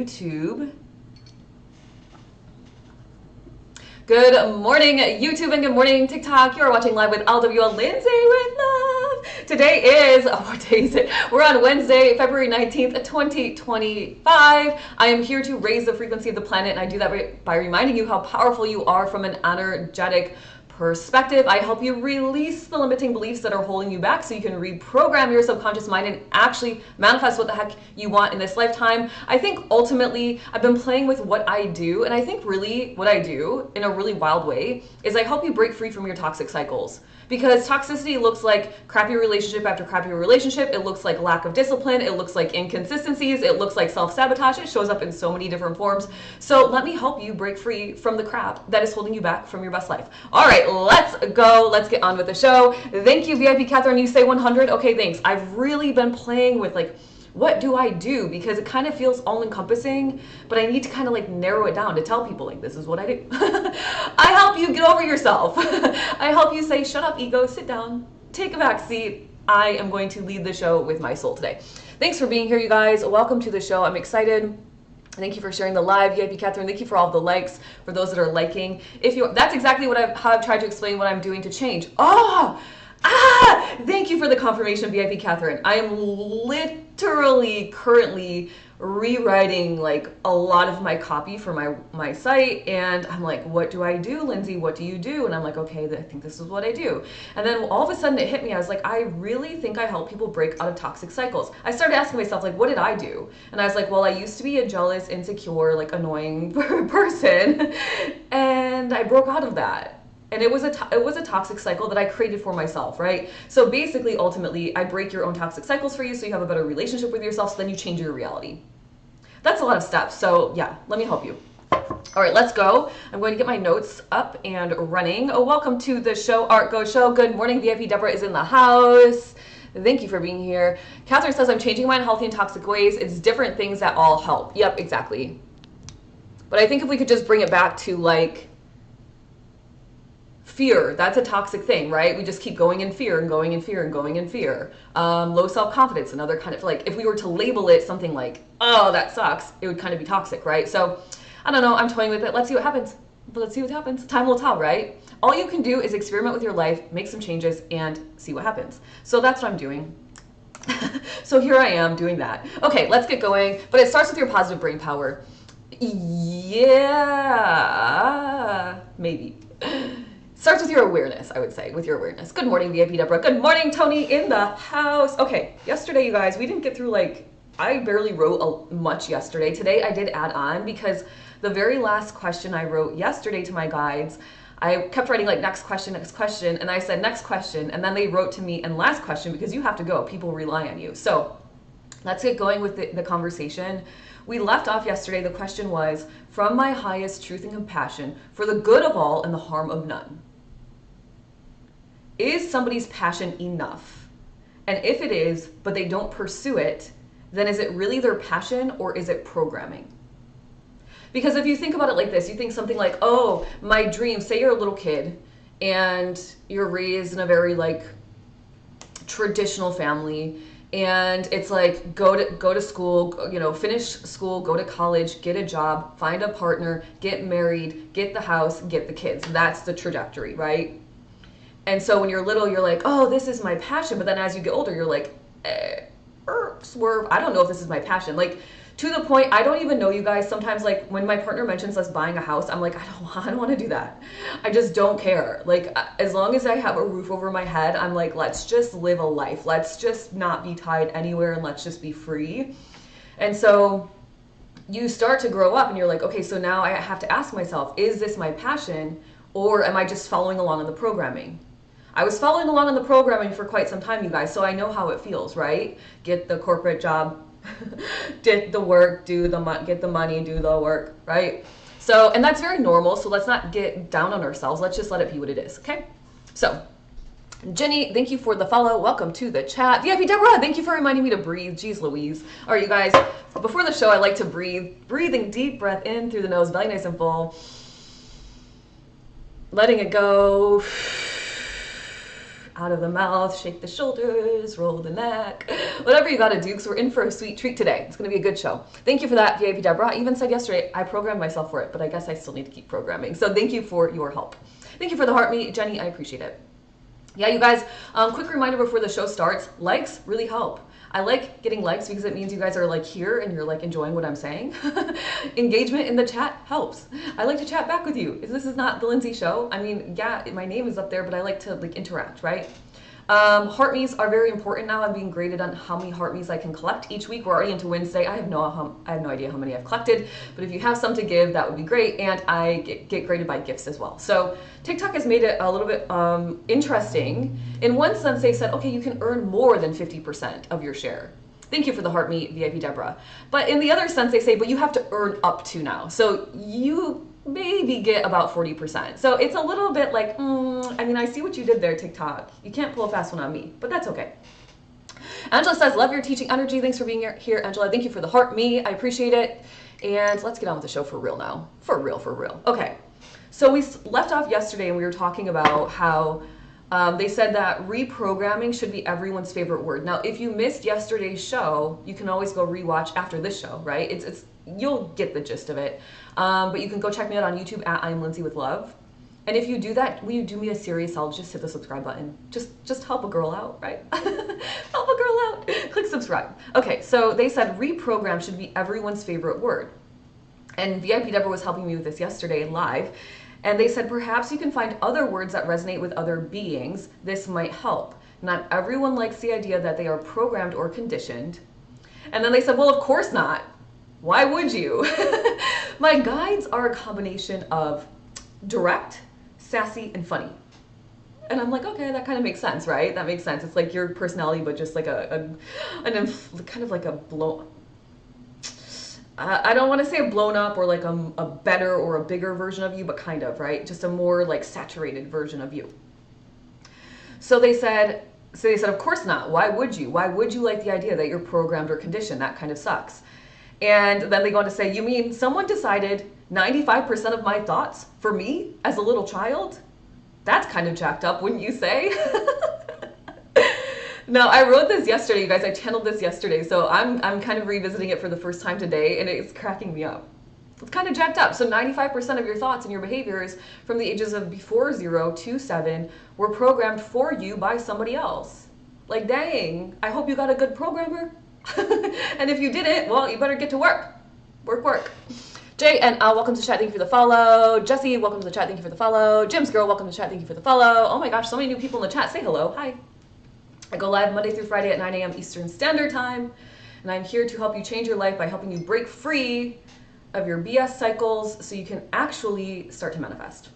YouTube. Good morning, YouTube, and good morning, TikTok. You are watching live with LWL Lindsay with love. Today is, what day is it? We're on Wednesday, February 19th, 2025. I am here to raise the frequency of the planet, and I do that by reminding you how powerful you are from an energetic perspective. I help you release the limiting beliefs that are holding you back so you can reprogram your subconscious mind and actually manifest what the heck you want in this lifetime. I think ultimately I've been playing with what I do, and I think really what I do in a really wild way is I help you break free from your toxic cycles. Because toxicity looks like crappy relationship after crappy relationship. It looks like lack of discipline. It looks like inconsistencies. It looks like self-sabotage. It shows up in so many different forms. So let me help you break free from the crap that is holding you back from your best life. All right, let's go. Let's get on with the show. Thank you, VIP Catherine. You say 100. Okay, thanks. I've really been playing with what do I do? Because it kind of feels all encompassing, but I need to kind of narrow it down to tell people this is what I do. I help you get over yourself. I help you say, shut up, ego, sit down, take a back seat. I am going to lead the show with my soul today. Thanks for being here, you guys. Welcome to the show. I'm excited. Thank you for sharing the live, VIP Catherine. Thank you for all of the likes, for those that are liking. That's exactly how I've tried to explain what I'm doing to change. Thank you for the confirmation, VIP Catherine. I am literally currently rewriting a lot of my copy for my site, and I'm like, what do I do, Lindsay? What do you do? And I'm like, okay, I think this is what I do. And then all of a sudden it hit me. I was like, I really think I help people break out of toxic cycles. I started asking myself, what did I do? And I was like, well, I used to be a jealous, insecure, annoying person, and I broke out of that. And it was a toxic cycle that I created for myself, right? So basically, ultimately, I break your own toxic cycles for you so you have a better relationship with yourself, so then you change your reality. That's a lot of steps. So yeah, let me help you. All right, let's go. I'm going to get my notes up and running. Welcome to the show, Art Go Show. Good morning, VIP Deborah is in the house. Thank you for being here. Catherine says, I'm changing my unhealthy and toxic ways. It's different things that all help. Yep, exactly. But I think if we could just bring it back to fear, that's a toxic thing, right? We just keep going in fear and going in fear and going in fear. Low self-confidence, another kind of if we were to label it something oh, that sucks, it would kind of be toxic, right? So I don't know, I'm toying with it. Let's see what happens. Let's see what happens. Time will tell, right? All you can do is experiment with your life, make some changes, and see what happens. So that's what I'm doing. So here I am doing that. Okay, let's get going. But it starts with your positive brain power. Yeah, maybe. Starts with your awareness, I would say, with your awareness. Good morning, VIP Deborah. Good morning, Tony in the house. Okay, yesterday, you guys, we didn't get through I barely wrote much yesterday. Today, I did add on because the very last question I wrote yesterday to my guides, I kept writing next question, and I said next question, and then they wrote to me and last question because you have to go. People rely on you. So let's get going with the conversation. We left off yesterday. The question was, from my highest truth and compassion, for the good of all and the harm of none. Is somebody's passion enough? And if it is, but they don't pursue it, then is it really their passion or is it programming? Because if you think about it like this, you think something oh, my dream, say you're a little kid and you're raised in a very traditional family, and it's go to school, finish school, go to college, get a job, find a partner, get married, get the house, get the kids. That's the trajectory, right? And so when you're little, you're oh, this is my passion. But then as you get older, you're swerve. I don't know if this is my passion. To the point, I don't even know, you guys. Sometimes when my partner mentions us buying a house, I'm I don't want to do that. I just don't care. As long as I have a roof over my head, I'm let's just live a life. Let's just not be tied anywhere and let's just be free. And so you start to grow up and you're okay, so now I have to ask myself, is this my passion or am I just following along in the programming? I was following along in the programming for quite some time, you guys, so I know how it feels, right? Get the corporate job, get the work, get the money, do the work, right? So, and that's very normal, so let's not get down on ourselves. Let's just let it be what it is, okay? So, Jenny, thank you for the follow. Welcome to the chat. VIP Deborah, thank you for reminding me to breathe. Jeez Louise. All right, you guys, before the show, I like to breathe. Breathing deep breath in through the nose, belly nice and full. Letting it go. out of the mouth, shake the shoulders, roll the neck, whatever you got to do, because we're in for a sweet treat today. It's going to be a good show. Thank you for that, VIP Deborah. I even said yesterday, I programmed myself for it, but I guess I still need to keep programming. So thank you for your help. Thank you for the heart me, Jenny. I appreciate it. Yeah, you guys, quick reminder before the show starts, likes really help. I like getting likes because it means you guys are like here and you're like enjoying what I'm saying. Engagement in the chat helps. I like to chat back with you. This is not the Lindsay show. I mean, yeah, my name is up there, but I like to like interact, right? Heart me's are very important now. I'm being graded on how many heart me's I can collect each week. We're already into Wednesday. I have no idea how many I've collected, but if you have some to give, that would be great. And I get graded by gifts as well. So TikTok has made it a little bit interesting. In one sense, they said, okay, you can earn more than 50% of your share. Thank you for the heart me, VIP Deborah. But in the other sense, they say, but you have to earn up to now. So you maybe get about 40%. So it's a little bit like, I mean, I see what you did there, TikTok. You can't pull a fast one on me, but that's okay. Angela says, love your teaching energy. Thanks for being here, Angela. Thank you for the heart me. I appreciate it. And let's get on with the show for real now. For real, for real. Okay. So we left off yesterday and we were talking about how they said that reprogramming should be everyone's favorite word. Now, if you missed yesterday's show, you can always go rewatch after this show, right? You'll get the gist of it. But you can go check me out on YouTube at I am Lindsay with love. And if you do that, will you do me a serious? I'll just hit the subscribe button. Just help a girl out, right? Help a girl out. Click subscribe. Okay, so they said reprogram should be everyone's favorite word. And VIP Deborah was helping me with this yesterday live. And they said, perhaps you can find other words that resonate with other beings. This might help. Not everyone likes the idea that they are programmed or conditioned. And then they said, well, of course not. Why would you? My guides are a combination of direct, sassy, and funny. And I'm like, okay, that kind of makes sense, right? That makes sense. It's like your personality, but just like kind of like a blow. I don't want to say a blown up or like a better or a bigger version of you, but kind of, right? Just a more like saturated version of you. So they said, of course not. Why would you? Why would you like the idea that you're programmed or conditioned? That kind of sucks. And then they go on to say, you mean someone decided 95% of my thoughts for me as a little child? That's kind of jacked up, wouldn't you say? No, I wrote this yesterday, you guys. I channeled this yesterday, so I'm kind of revisiting it for the first time today, and it's cracking me up. It's kind of jacked up. So 95% of your thoughts and your behaviors from the ages of before 0 to 7 were programmed for you by somebody else. Like, dang, I hope you got a good programmer. And if you didn't, well, you better get to work. Work. Jay, and welcome to the chat. Thank you for the follow. Jesse, welcome to the chat. Thank you for the follow. Jim's girl, welcome to the chat. Thank you for the follow. Oh my gosh, so many new people in the chat. Say hello. Hi. I go live Monday through Friday at 9 a.m. Eastern Standard Time, and I'm here to help you change your life by helping you break free of your BS cycles so you can actually start to manifest,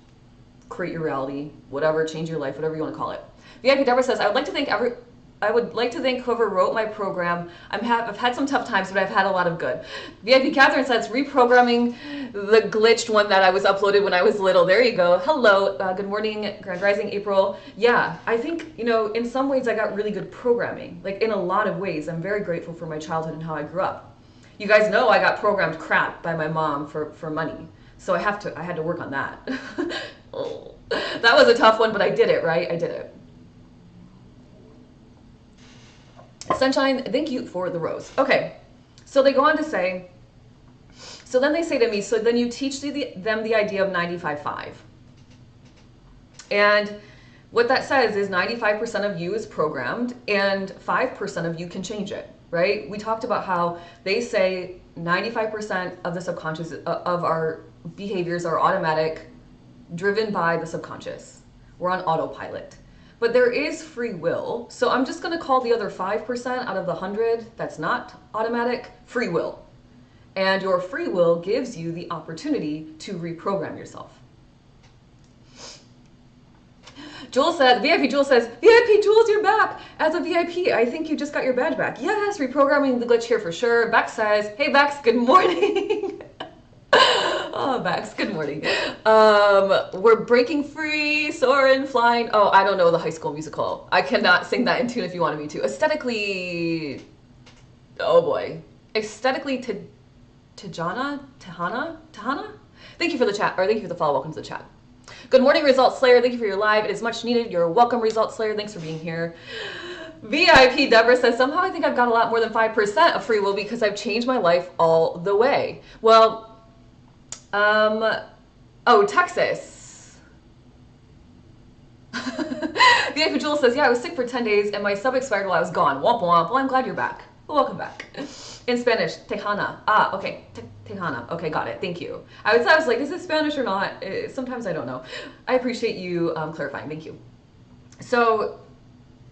create your reality, whatever, change your life, whatever you want to call it. VIP Deborah says, I would like to thank whoever wrote my program. I've had some tough times, but I've had a lot of good. VIP Catherine says, reprogramming the glitched one that I was uploaded when I was little. There you go. Hello. Good morning, Grand Rising April. Yeah, I think, in some ways I got really good programming. Like in a lot of ways, I'm very grateful for my childhood and how I grew up. You guys know I got programmed crap by my mom for money. So I had to work on that. Oh, that was a tough one, but I did it, right? I did it. Sunshine, thank you for the rose. Okay, so they go on to say, so then they say to me, so then you teach them the idea of 95-5. And what that says is 95% of you is programmed and 5% of you can change it, right? We talked about how they say 95% of the subconscious, of our behaviors are automatic, driven by the subconscious. We're on autopilot. But there is free will. So I'm just going to call the other 5% out of the 100 that's not automatic free will. And your free will gives you the opportunity to reprogram yourself. Jules said, VIP Jules says, VIP Jules, you're back as a VIP. I think you just got your badge back. Yes, reprogramming the glitch here for sure. Bex says, hey Bex, good morning. Oh, Bex, good morning. We're breaking free, soaring, flying. Oh, I don't know the High School Musical. I cannot sing that in tune if you wanted me to. Aesthetically, oh boy. Aesthetically, Tahana? Thank you for the chat, or thank you for the follow. Welcome to the chat. Good morning, Results Slayer. Thank you for your live. It is much needed. You're welcome, Results Slayer. Thanks for being here. VIP Deborah says, somehow I think I've got a lot more than 5% of free will because I've changed my life all the way. Well, oh, Texas. VIP Jewel says, yeah, I was sick for 10 days and my sub expired while I was gone. Womp womp. Well, I'm glad you're back. Welcome back. In Spanish, Tejana. Ah, okay. Tejana. Okay, got it. Thank you. I was like, is it Spanish or not? Sometimes I don't know. I appreciate you clarifying. Thank you. So,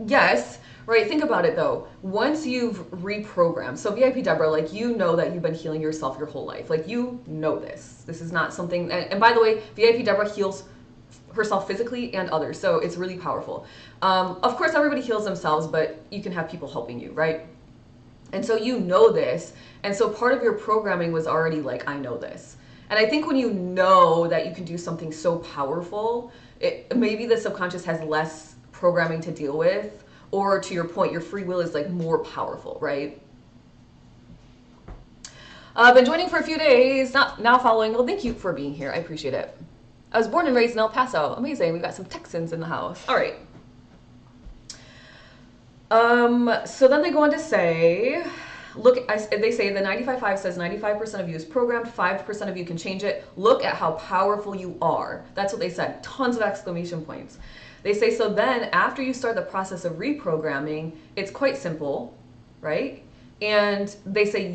yes, right. Think about it though. Once you've reprogrammed, so VIP Deborah, like, you know that you've been healing yourself your whole life. Like, you know this. This is not something, and by the way, VIP Deborah heals herself physically and others. So it's really powerful. Of course, everybody heals themselves, but you can have people helping you, right? And so you know this. And so part of your programming was already like, I know this. And I think when you know that you can do something so powerful, maybe the subconscious has less programming to deal with, or to your point, your free will is like more powerful, right? Been joining for a few days, not now following. Well, thank you for being here. I appreciate it. I was born and raised in El Paso. Amazing. We've got some Texans in the house. All right. So then they go on to say, look, they say the 95.5 says 95% of you is programmed, 5% of you can change it. Look at how powerful you are. That's what they said. Tons of exclamation points. They say, so then after you start the process of reprogramming, it's quite simple, right? And they say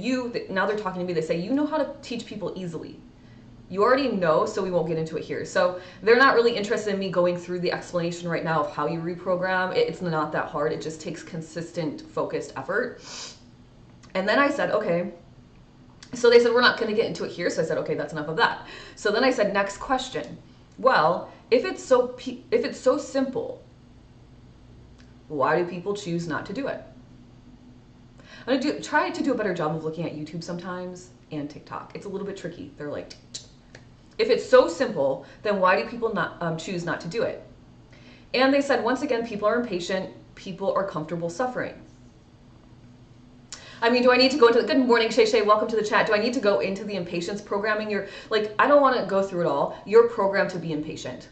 now they're talking to me, they say, you know how to teach people easily. You already know, so we won't get into it here. So they're not really interested in me going through the explanation right now of how you reprogram. It's not that hard. It just takes consistent, focused effort. And then I said, okay. So they said, we're not going to get into it here. So I said, okay, that's enough of that. So then I said, next question. Well, if it's so simple, why do people choose not to do it? I'm going to try to do a better job of looking at YouTube sometimes and TikTok. It's a little bit tricky. They're like, if it's so simple, then why do people not choose not to do it? And they said, once again, people are impatient. People are comfortable suffering. I mean, do I need to go into the, good morning, Shay Shay, welcome to the chat. Do I need to go into the impatience programming? You're like, I don't want to go through it all. You're programmed to be impatient.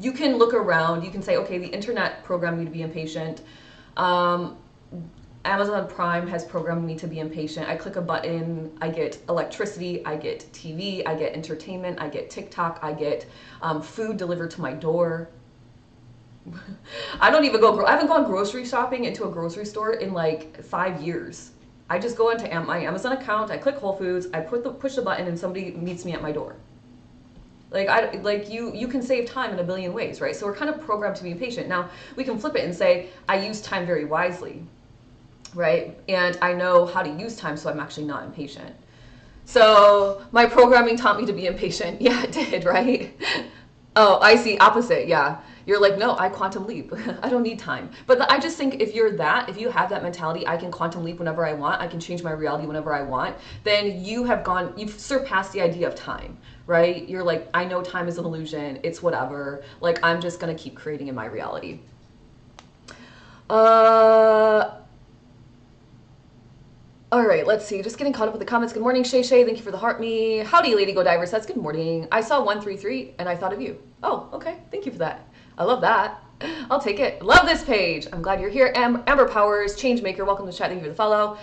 You can look around. You can say, okay, the internet programmed me to be impatient. Amazon Prime has programmed me to be impatient. I click a button, I get electricity, I get TV, I get entertainment, I get TikTok, I get food delivered to my door. I haven't gone grocery shopping into a grocery store in like 5 years. I just go into my Amazon account, I click Whole Foods, I push the button, and somebody meets me at my door. Like you can save time in a billion ways, right? So we're kind of programmed to be impatient. Now we can flip it and say, I use time very wisely. Right? And I know how to use time, so I'm actually not impatient. So my programming taught me to be impatient. Yeah, it did, right? Oh, I see. Opposite. Yeah. You're like, no, I quantum leap. I don't need time. But I just think if you have that mentality, I can quantum leap whenever I want, I can change my reality whenever I want, then you've surpassed the idea of time, right? You're like, I know time is an illusion. It's whatever. Like, I'm just going to keep creating in my reality. All right, let's see. Just getting caught up with the comments. Good morning, Shay Shay. Thank you for the heart me. Howdy, Lady Go Diver says, good morning. I saw 133 and I thought of you. Oh, okay. Thank you for that. I love that. I'll take it. Love this page. I'm glad you're here. Amber Powers, Changemaker. Welcome to the chat. Thank you for the follow.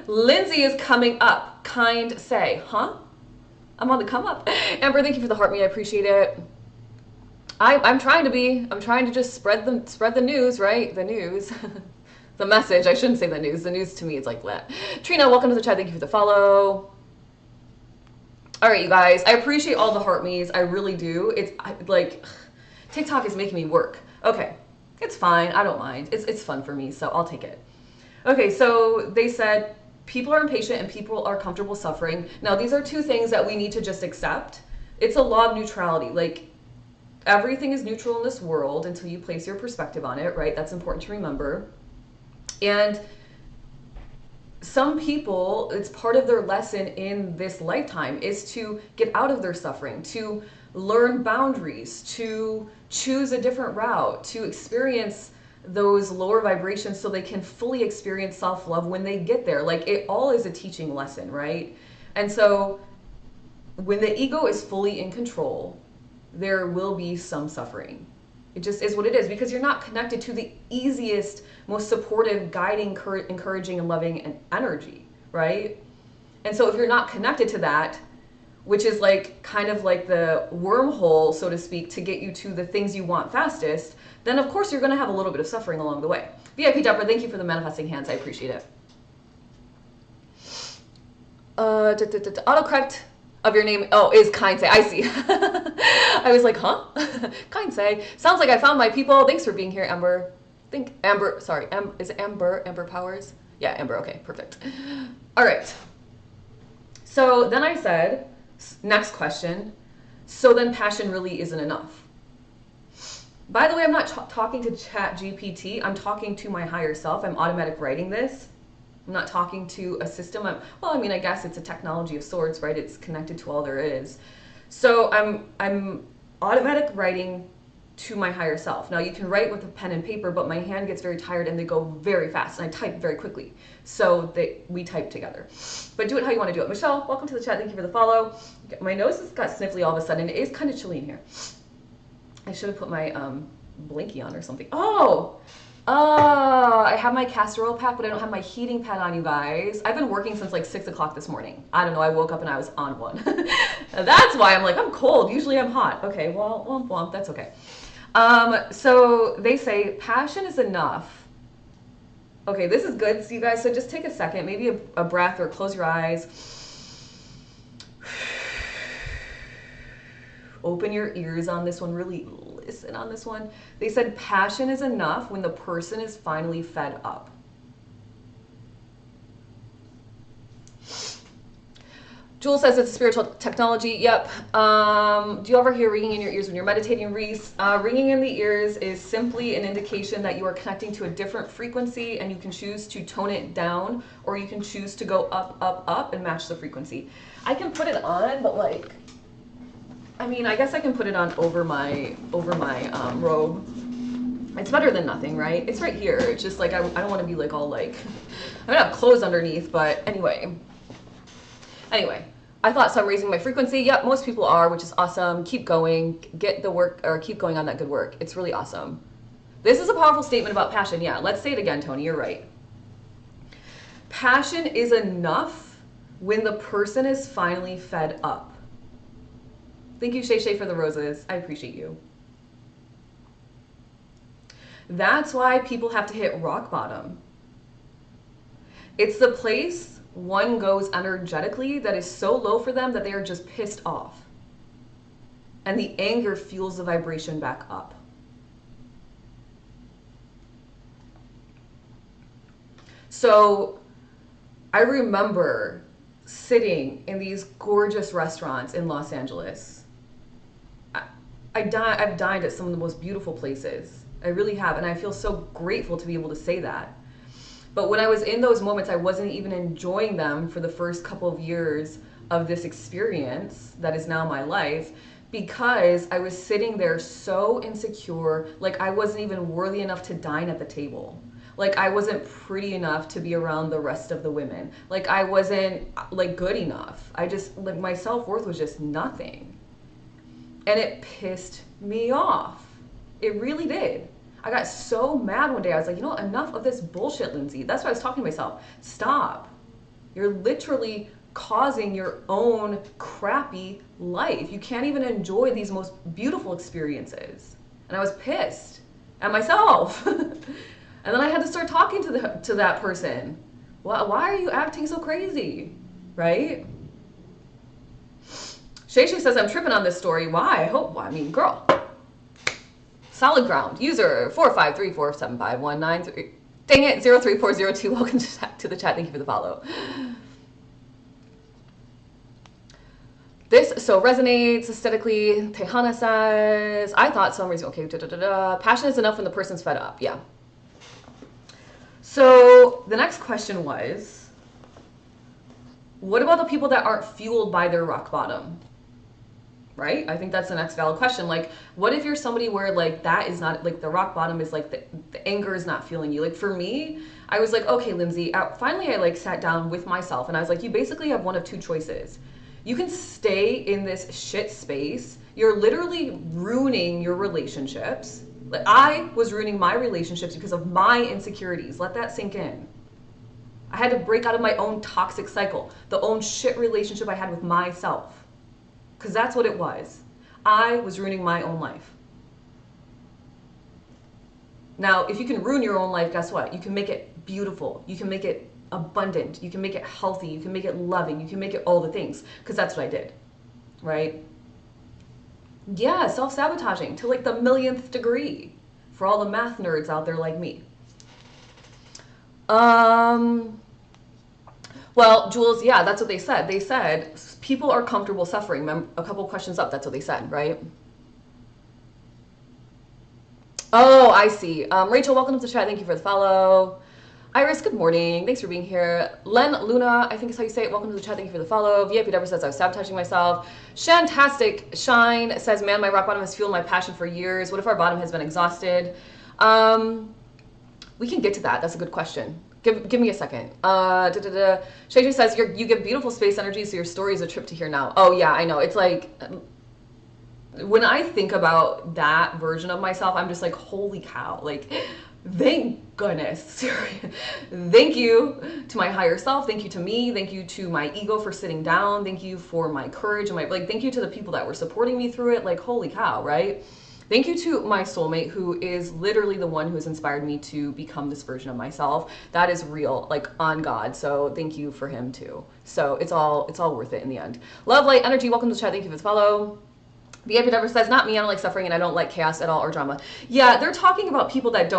Lindsay is coming up. Kind say. Huh? I'm on the come up. Amber, thank you for the heart me. I appreciate it. I'm trying to just spread the news, right? The news. The message. I shouldn't say the news. The news to me is like that. Trina, welcome to the chat. Thank you for the follow. All right, you guys. I appreciate all the heart me's. I really do. Like, TikTok is making me work. Okay, it's fine. I don't mind. It's fun for me, so I'll take it. Okay, so they said people are impatient and people are comfortable suffering. Now, these are two things that we need to just accept. It's a law of neutrality. Like, everything is neutral in this world until you place your perspective on it, right? That's important to remember. And some people, it's part of their lesson in this lifetime is to get out of their suffering, to learn boundaries, to choose a different route, to experience those lower vibrations so they can fully experience self-love when they get there. Like, it all is a teaching lesson, right? And so when the ego is fully in control, there will be some suffering. It just is what it is, because you're not connected to the easiest, most supportive, guiding, encouraging, and loving energy, right? And so if you're not connected to that, which is like kind of like the wormhole, so to speak, to get you to the things you want fastest, then of course you're going to have a little bit of suffering along the way. VIP Dupper, thank you for the manifesting hands. I appreciate it. Autocorrect of your name, oh, is Kind Say. I see. I was like, huh? Kind Say. Sounds like I found my people. Thanks for being here, Amber. Is it Amber Powers? Yeah, Amber. Okay, perfect. All right. So then I said, next question. So then passion really isn't enough. By the way, I'm not talking to Chat GPT. I'm talking to my higher self. I'm automatic writing this. I'm not talking to a system. I guess it's a technology of sorts, right? It's connected to all there is. So I'm automatic writing to my higher self. Now you can write with a pen and paper, but my hand gets very tired and they go very fast, and I type very quickly. So we type together. But do it how you want to do it. Michelle, welcome to the chat. Thank you for the follow. My nose has got sniffly all of a sudden. It is kind of chilly in here. I should have put my blinky on or something. I have my castor oil pack, but I don't have my heating pad on, you guys. I've been working since like 6 o'clock this morning. I don't know, I woke up and I was on one. That's why I'm like, I'm cold. Usually I'm hot. Okay, well, that's okay. So they say passion is enough. Okay, this is good, so you guys, so just take a second, maybe a breath, or close your eyes. Open your ears on this one, really listen on this one. They said passion is enough when the person is finally fed up. Jewel says it's a spiritual technology. Yep. Do you ever hear ringing in your ears when you're meditating, Reese? Ringing in the ears is simply an indication that you are connecting to a different frequency, and you can choose to tone it down, or you can choose to go up, up, up and match the frequency. I can put it on, but like, I guess I can put it on over my robe. It's better than nothing, right? It's right here. It's just like, I don't want to be like all like, I don't have clothes underneath, but anyway, I thought, so I'm raising my frequency. Yep, most people are, which is awesome. Keep going, get the work, or keep going on that good work. It's really awesome. This is a powerful statement about passion. Yeah, let's say it again, Tony, you're right. Passion is enough when the person is finally fed up. Thank you, Shay Shay, for the roses. I appreciate you. That's why people have to hit rock bottom. It's the place one goes energetically that is so low for them that they are just pissed off. And the anger fuels the vibration back up. So I remember sitting in these gorgeous restaurants in Los Angeles. I've dined at some of the most beautiful places. I really have, and I feel so grateful to be able to say that. But when I was in those moments, I wasn't even enjoying them for the first couple of years of this experience that is now my life, because I was sitting there so insecure, like I wasn't even worthy enough to dine at the table. Like I wasn't pretty enough to be around the rest of the women. Like I wasn't like good enough. I just, like, my self-worth was just nothing. And it pissed me off. It really did. I got so mad one day. I was like, you know, enough of this bullshit, Lindsay. That's what I was talking to myself. Stop. You're literally causing your own crappy life. You can't even enjoy these most beautiful experiences. And I was pissed at myself. And then I had to start talking to that person. Why are you acting so crazy? Right? Shay says, I'm tripping on this story. Why? Girl. Solid ground. User 453475193. Dang it, 03402. Welcome to the chat. Thank you for the follow. This so resonates aesthetically. Tehana says, I thought some reason. Okay, passion is enough when the person's fed up. Yeah. So the next question was, what about the people that aren't fueled by their rock bottom? Right? I think that's the next valid question. Like, what if you're somebody where like that is not, like the rock bottom is like the anger is not fueling you? Like for me, I was like, okay, Lindsay, finally I like sat down with myself and I was like, you basically have one of two choices. You can stay in this shit space. You're literally ruining your relationships. Like, I was ruining my relationships because of my insecurities. Let that sink in. I had to break out of my own toxic cycle, the own shit relationship I had with myself. Because that's what it was. I was ruining my own life. Now, if you can ruin your own life, guess what? You can make it beautiful. You can make it abundant. You can make it healthy. You can make it loving. You can make it all the things. Because that's what I did. Right? Yeah, self-sabotaging to like the millionth degree. For all the math nerds out there like me. Well, Jules, yeah, that's what they said. They said people are comfortable suffering. A couple questions up, that's what they said, right? Oh, I see. Rachel, welcome to the chat. Thank you for the follow. Iris, good morning. Thanks for being here. Len Luna, I think is how you say it. Welcome to the chat. Thank you for the follow. VIP Deborah says I was sabotaging myself. Shantastic Shine says, man, my rock bottom has fueled my passion for years. What if our bottom has been exhausted? We can get to that. That's a good question. Give me a second. Shay says, you give beautiful space energy, so your story is a trip to hear now. Oh, yeah, I know. It's like, when I think about that version of myself, I'm just like, holy cow. Like, thank goodness. Thank you to my higher self. Thank you to me. Thank you to my ego for sitting down. Thank you for my courage. And thank you to the people that were supporting me through it. Like, holy cow, right? Thank you to my soulmate, who is literally the one who has inspired me to become this version of myself. That is real, like on God. So thank you for him too. So it's all worth it in the end. Love, light, energy. Welcome to the chat. Thank you for the follow. VIP Never says, not me. I don't like suffering and I don't like chaos at all or drama. Yeah, they're talking about people that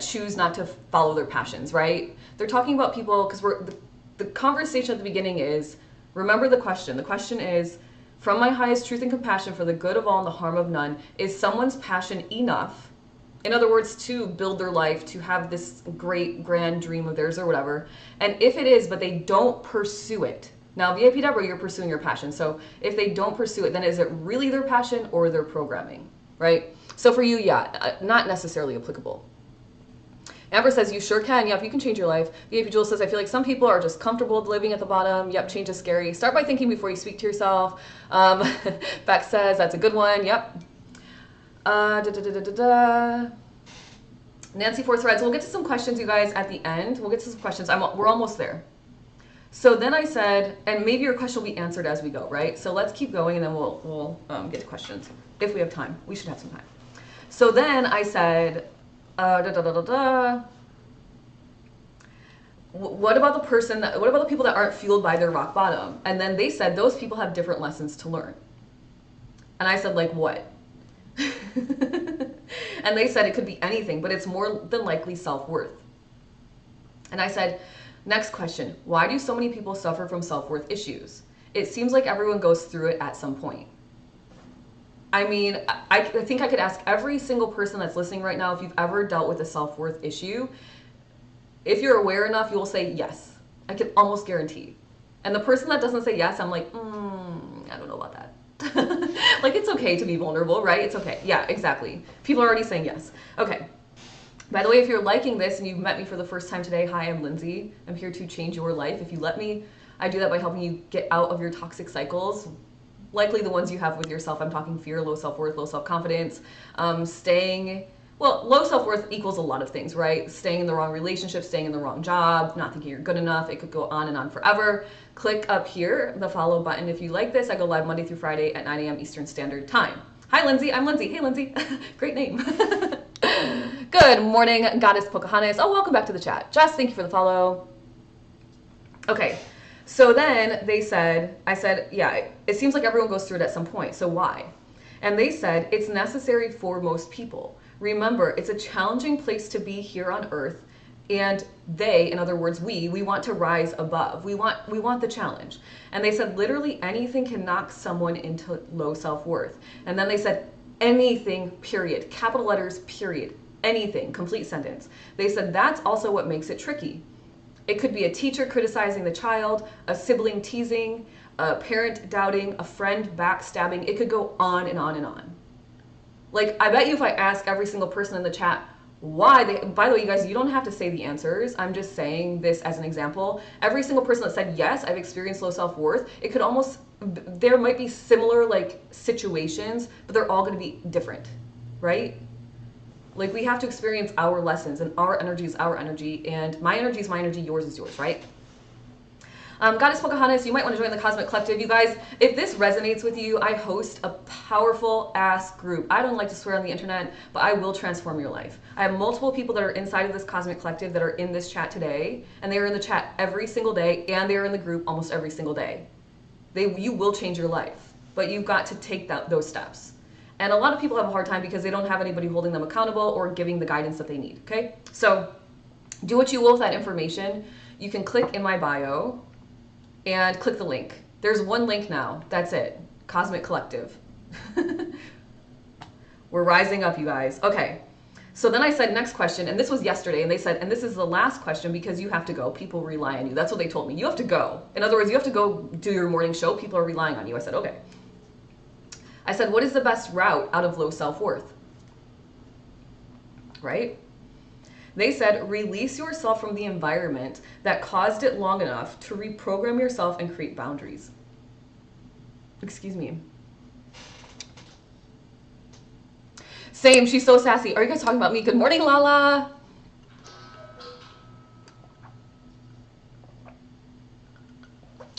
choose not to follow their passions, right? They're talking about people because the conversation at the beginning is, remember the question. The question is, from my highest truth and compassion for the good of all and the harm of none, is someone's passion enough, in other words, to build their life, to have this great grand dream of theirs or whatever? And if it is, but they don't pursue it. Now, VIP Deborah, you're pursuing your passion. So if they don't pursue it, then is it really their passion or their programming, right? So for you, yeah, not necessarily applicable. Amber says, you sure can. Yep, you can change your life. VIP Jules says, I feel like some people are just comfortable living at the bottom. Yep, change is scary. Start by thinking before you speak to yourself. Beck says, that's a good one. Yep. Nancy for Threads. We'll get to some questions, you guys, at the end. We'll get to some questions. We're almost there. So then I said, and maybe your question will be answered as we go, right? So let's keep going and then we'll get to questions. If we have time. We should have some time. So then I said, what about the people that aren't fueled by their rock bottom? And then they said those people have different lessons to learn. And I said, like what? And they said it could be anything, but it's more than likely self-worth. And I said, next question, why do so many people suffer from self-worth issues? It seems like everyone goes through it at some point. I mean, I think I could ask every single person that's listening right now if you've ever dealt with a self-worth issue. If you're aware enough, you will say yes. I can almost guarantee. And the person that doesn't say yes, I'm like, I don't know about that. Like, it's okay to be vulnerable, right? It's okay. Yeah, exactly. People are already saying yes. Okay. By the way, if you're liking this and you've met me for the first time today, hi, I'm Lindsay. I'm here to change your life. If you let me, I do that by helping you get out of your toxic cycles. Likely the ones you have with yourself. I'm talking fear, low self-worth, low self-confidence, low self-worth equals a lot of things, right? Staying in the wrong relationship, staying in the wrong job, not thinking you're good enough. It could go on and on forever. Click up here, the follow button. If you like this, I go live Monday through Friday at 9 a.m. Eastern Standard Time. Hi, Lindsay. I'm Lindsay. Hey, Lindsay. Great name. Good morning, Goddess Pocahontas. Oh, welcome back to the chat. Jess, thank you for the follow. Okay. So then I said, yeah, it seems like everyone goes through it at some point. So why? And they said, it's necessary for most people. Remember, it's a challenging place to be here on earth. And they, in other words, we want to rise above. We want the challenge. And they said, literally anything can knock someone into low self-worth. And then they said, anything, period, capital letters, period, anything, complete sentence. They said, that's also what makes it tricky. It could be a teacher criticizing the child, a sibling teasing, a parent doubting, a friend backstabbing. It could go on and on and on. Like, I bet you if I ask every single person in the chat why they, by the way, you guys, you don't have to say the answers. I'm just saying this as an example. Every single person that said, yes, I've experienced low self-worth, it could almost there might be similar like situations, but they're all going to be different, right? Like we have to experience our lessons, and our energy is our energy, and my energy is my energy, yours is yours, right? Goddess Pocahontas, you might want to join the Cosmic Collective. You guys, if this resonates with you, I host a powerful ass group. I don't like to swear on the internet, but I will transform your life. I have multiple people that are inside of this Cosmic Collective that are in this chat today, and they are in the chat every single day, and they are in the group almost every single day. You will change your life, but you've got to take those steps. And a lot of people have a hard time because they don't have anybody holding them accountable or giving the guidance that they need, okay? So do what you will with that information. You can click in my bio and click the link. There's one link now. That's it. Cosmic Collective. We're rising up, you guys. Okay. So then I said, next question, and this was yesterday, and they said, and this is the last question because you have to go. People rely on you. That's what they told me. You have to go. In other words, you have to go do your morning show. People are relying on you. I said, okay. I said, what is the best route out of low self-worth? Right? They said, release yourself from the environment that caused it long enough to reprogram yourself and create boundaries. Excuse me. Same, she's so sassy. Are you guys talking about me? Good morning, Lala.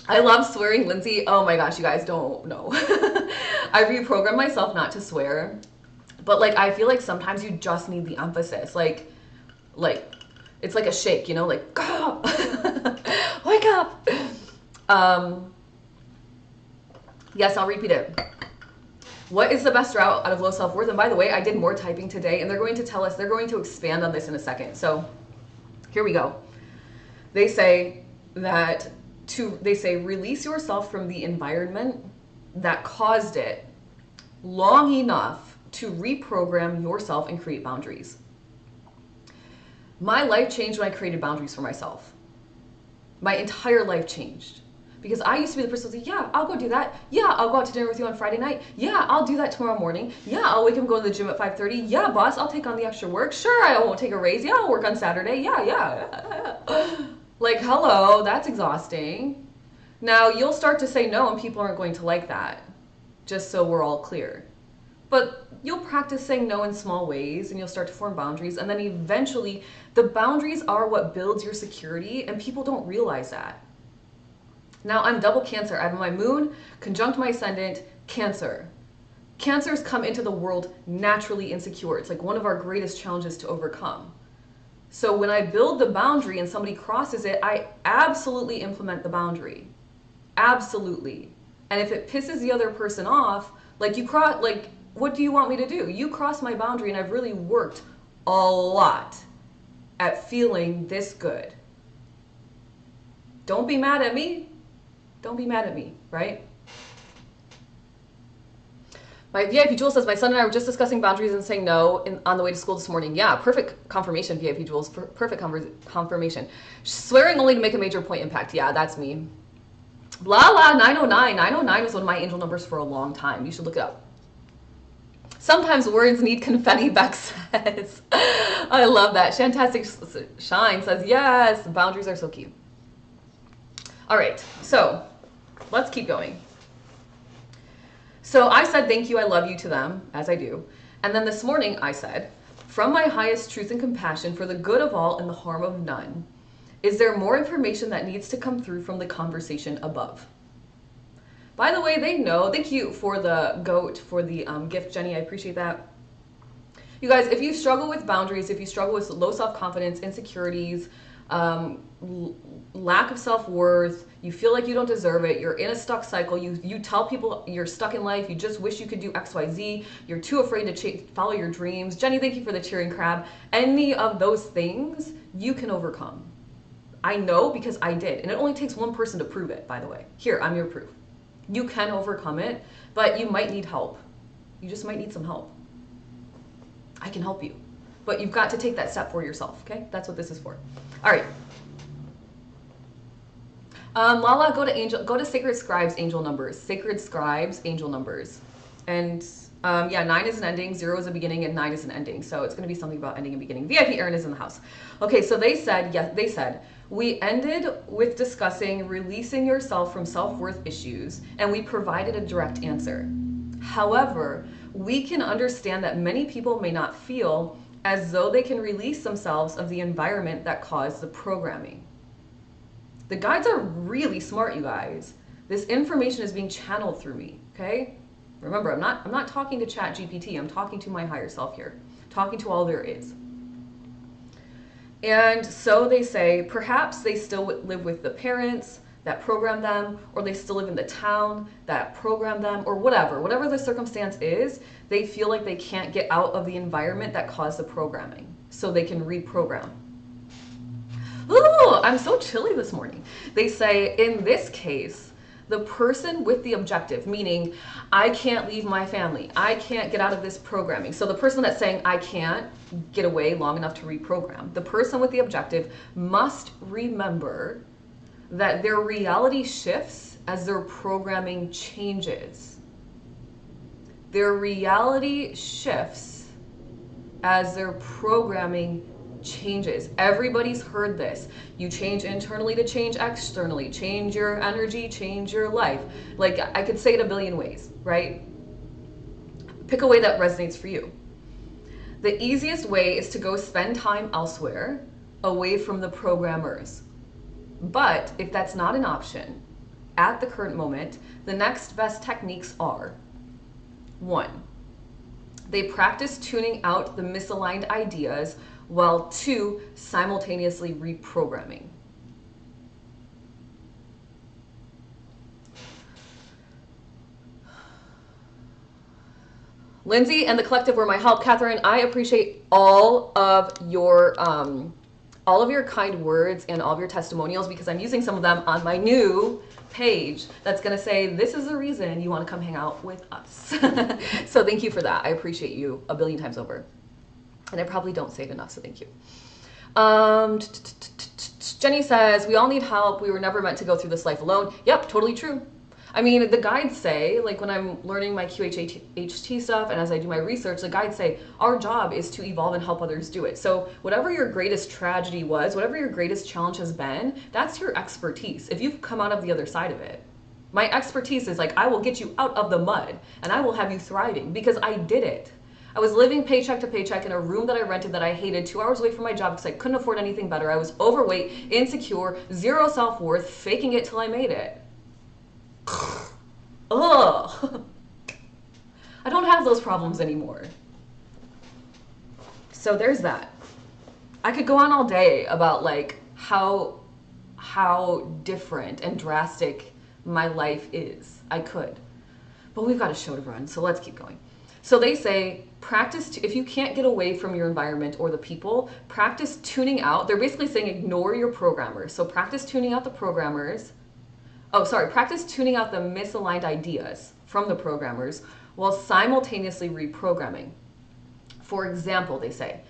I love swearing, Lindsay. Oh my gosh, you guys don't know. I reprogrammed myself not to swear, but like, I feel like sometimes you just need the emphasis. Like it's like a shake, you know, like, oh, wake up. Yes, I'll repeat it. What is the best route out of low self-worth? And by the way, I did more typing today, and they're going to tell us, they're going to expand on this in a second. So here we go. They say that release yourself from the environment that caused it long enough to reprogram yourself and create boundaries. My life changed when I created boundaries for myself. My entire life changed. Because I used to be the person who said, yeah, I'll go do that. Yeah, I'll go out to dinner with you on Friday night. Yeah, I'll do that tomorrow morning. Yeah, I'll wake up and go to the gym at 5:30. Yeah, boss, I'll take on the extra work. Sure, I won't take a raise. Yeah, I'll work on Saturday. Yeah. Like, hello, that's exhausting. Now, you'll start to say no, and people aren't going to like that, just so we're all clear. But you'll practice saying no in small ways, and you'll start to form boundaries, and then eventually the boundaries are what builds your security, and people don't realize that. Now, I'm double Cancer. I have my moon conjunct my ascendant, Cancer. Cancers come into the world naturally insecure. It's like one of our greatest challenges to overcome. So when I build the boundary and somebody crosses it, I absolutely implement the boundary. Absolutely. And if it pisses the other person off, like what do you want me to do? You cross my boundary, and I've really worked a lot at feeling this good. Don't be mad at me. Don't be mad at me, right? My VIP Jewel says, my son and I were just discussing boundaries and saying no on the way to school this morning. Yeah, perfect confirmation, VIP Jewels. Perfect confirmation. Swearing only to make a major point impact. Yeah, that's me. Blah, blah, 909. 909 was one of my angel numbers for a long time. You should look it up. Sometimes words need confetti, Beck says. I love that. Shantastic Shine says, yes, boundaries are so key. All right, so let's keep going. So I said, thank you, I love you to them, as I do. And then this morning I said, from my highest truth and compassion for the good of all and the harm of none, is there more information that needs to come through from the conversation above? By the way, they know. Thank you for the goat, for the gift, Jenny. I appreciate that. You guys, if you struggle with boundaries, if you struggle with low self-confidence, insecurities, lack of self-worth, you feel like you don't deserve it, you're in a stuck cycle, you tell people you're stuck in life, you just wish you could do XYZ, you're too afraid to follow your dreams. Jenny, thank you for the cheering crab. Any of those things you can overcome. I know because I did, and it only takes one person to prove it, by the way. Here, I'm your proof. You can overcome it, but you might need help. You just might need some help. I can help you, but you've got to take that step for yourself, okay? That's what this is for. All right. Lala, go to Sacred Scribes angel numbers. Sacred Scribes angel numbers. And yeah, 9 is an ending, 0 is a beginning, and 9 is an ending. So it's going to be something about ending and beginning. VIP Erin is in the house. Okay, so they said, yes, they said, We ended with discussing releasing yourself from self-worth issues, and we provided a direct answer. However, we can understand that many people may not feel as though they can release themselves of the environment that caused the programming. The guides are really smart, you guys. This information is being channeled through me, okay? Remember, I'm not talking to Chat GPT. I'm talking to my higher self here, talking to all there is. And so they say, perhaps they still live with the parents that programmed them, or they still live in the town that programmed them, or whatever the circumstance is, they feel like they can't get out of the environment that caused the programming, so they can reprogram. Ooh, I'm so chilly this morning. They say, in this case, the person with the objective, meaning I can't leave my family, I can't get out of this programming. So the person that's saying I can't get away long enough to reprogram, the person with the objective must remember that their reality shifts as their programming changes. Their reality shifts as their programming changes. Everybody's heard this. You change internally to change externally. Change your energy, change your life. Like, I could say it a billion ways, right? Pick a way that resonates for you. The easiest way is to go spend time elsewhere, away from the programmers. But if that's not an option at the current moment, the next best techniques are: 1, they practice tuning out the misaligned ideas, while 2, simultaneously reprogramming. Lindsay and the collective were my help. Catherine, I appreciate all of your kind words and all of your testimonials, because I'm using some of them on my new page that's going to say, this is the reason you want to come hang out with us. So thank you for that. I appreciate you a billion times over. And I probably don't say it enough, so thank you. Jenny says, we all need help. We were never meant to go through this life alone. Yep, totally true. I mean, the guides say, like when I'm learning my QHHT stuff and as I do my research, the guides say our job is to evolve and help others do it. So whatever your greatest tragedy was, whatever your greatest challenge has been, that's your expertise. If you've come out of the other side of it. My expertise is like, I will get you out of the mud and I will have you thriving because I did it. I was living paycheck to paycheck in a room that I rented that I hated, 2 hours away from my job because I couldn't afford anything better. I was overweight, insecure, zero self-worth, faking it till I made it. Ugh. I don't have those problems anymore. So there's that. I could go on all day about like how different and drastic my life is. I could. But we've got a show to run, so let's keep going. So they say, practice, if you can't get away from your environment or the people, practice tuning out. They're basically saying ignore your programmers. So practice tuning out the programmers. Practice tuning out the misaligned ideas from the programmers while simultaneously reprogramming. For example, they say,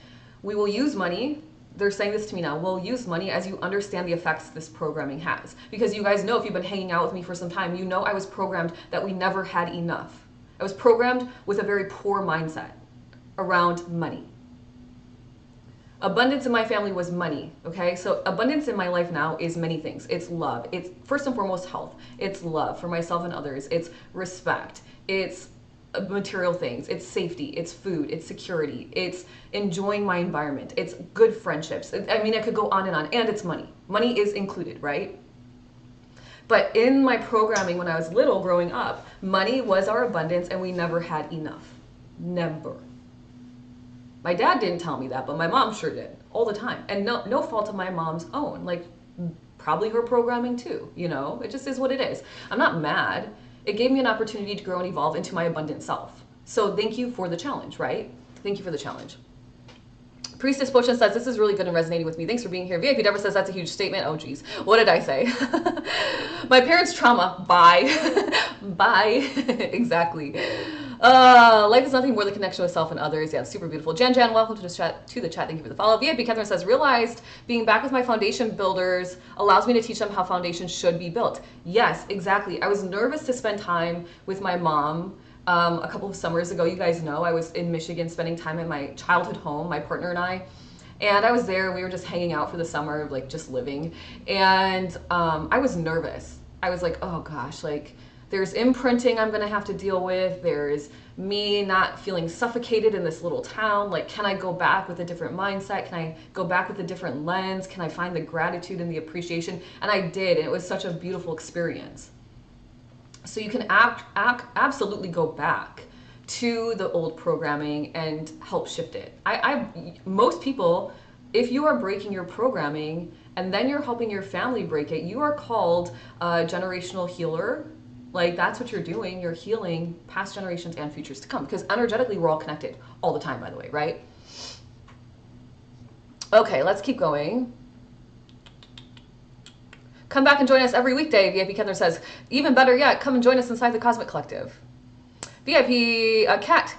we will use money. They're saying this to me now. We'll use money as you understand the effects this programming has. Because you guys know, if you've been hanging out with me for some time, you know I was programmed that we never had enough. I was programmed with a very poor mindset around money. Abundance in my family was money, okay? So abundance in my life now is many things. It's love. It's first and foremost health. It's love for myself and others. It's respect. It's material things. It's safety. It's food. It's security. It's enjoying my environment. It's good friendships. I mean, I could go on. And it's money. Money is included, right? But in my programming when I was little growing up, money was our abundance and we never had enough. Never. My dad didn't tell me that, but my mom sure did all the time. And no fault of my mom's own. Like, probably her programming too, you know? It just is what it is. I'm not mad. It gave me an opportunity to grow and evolve into my abundant self. So thank you for the challenge, right? Thank you for the challenge. Priestess Potion says, this is really good and resonating with me. Thanks for being here. VIP Deborah says, that's a huge statement. Oh, geez. What did I say? My parents' trauma. Bye. Bye. Exactly. Life is nothing more than connection with self and others. Yeah, it's super beautiful. Jan, welcome to the chat. Thank you for the follow. VIP Catherine says, realized being back with my foundation builders allows me to teach them how foundations should be built. Yes, exactly. I was nervous to spend time with my mom. A couple of summers ago, you guys know, I was in Michigan spending time in my childhood home, my partner and I. And I was there, we were just hanging out for the summer, like just living. And I was nervous. I was like, oh gosh, like there's imprinting I'm gonna have to deal with. There's me not feeling suffocated in this little town. Like, can I go back with a different mindset? Can I go back with a different lens? Can I find the gratitude and the appreciation? And I did, and it was such a beautiful experience. So you can absolutely go back to the old programming and help shift it. Most people, if you are breaking your programming and then you're helping your family break it, you are called a generational healer. Like, that's what you're doing. You're healing past generations and futures to come, because energetically we're all connected all the time, by the way, right? Okay, let's keep going. Come back and join us every weekday, VIP Kendra says. Even better yet, come and join us inside the Cosmic Collective. VIP Cat,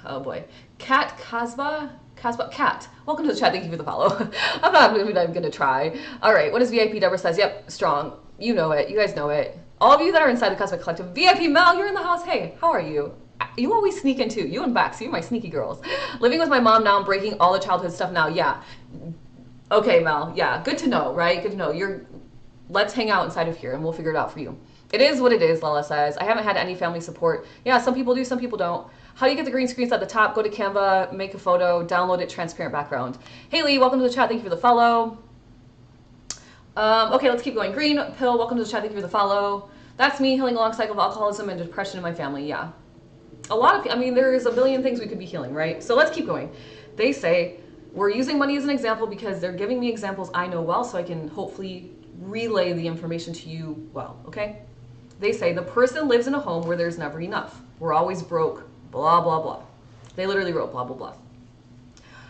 oh boy, Cat Casbah, Cat. Welcome to the chat. Thank you for the follow. I'm not even going to try. All right, what does VIP Deborah says? Yep, strong. You know it. You guys know it. All of you that are inside the Cosmic Collective. VIP Mel, you're in the house. Hey, how are you? You always sneak in too. You and Bax, you're my sneaky girls. Living with my mom now. I'm breaking all the childhood stuff now. Yeah. Okay, Mel. Yeah, good to know, right? Good to know. Let's hang out inside of here and we'll figure it out for you. It is what it is, Lala says. I haven't had any family support. Yeah, some people do, some people don't. How do you get the green screens at the top? Go to Canva, make a photo, download it, transparent background. Haley, welcome to the chat. Thank you for the follow. Okay, let's keep going. Green Pill, welcome to the chat. Thank you for the follow. That's me healing a long cycle of alcoholism and depression in my family. Yeah. There's a billion things we could be healing, right? So let's keep going. They say, we're using money as an example because they're giving me examples I know well, so I can hopefully relay the information to you well, okay? They say the person lives in a home where there's never enough. We're always broke, blah, blah, blah. They literally wrote blah, blah, blah.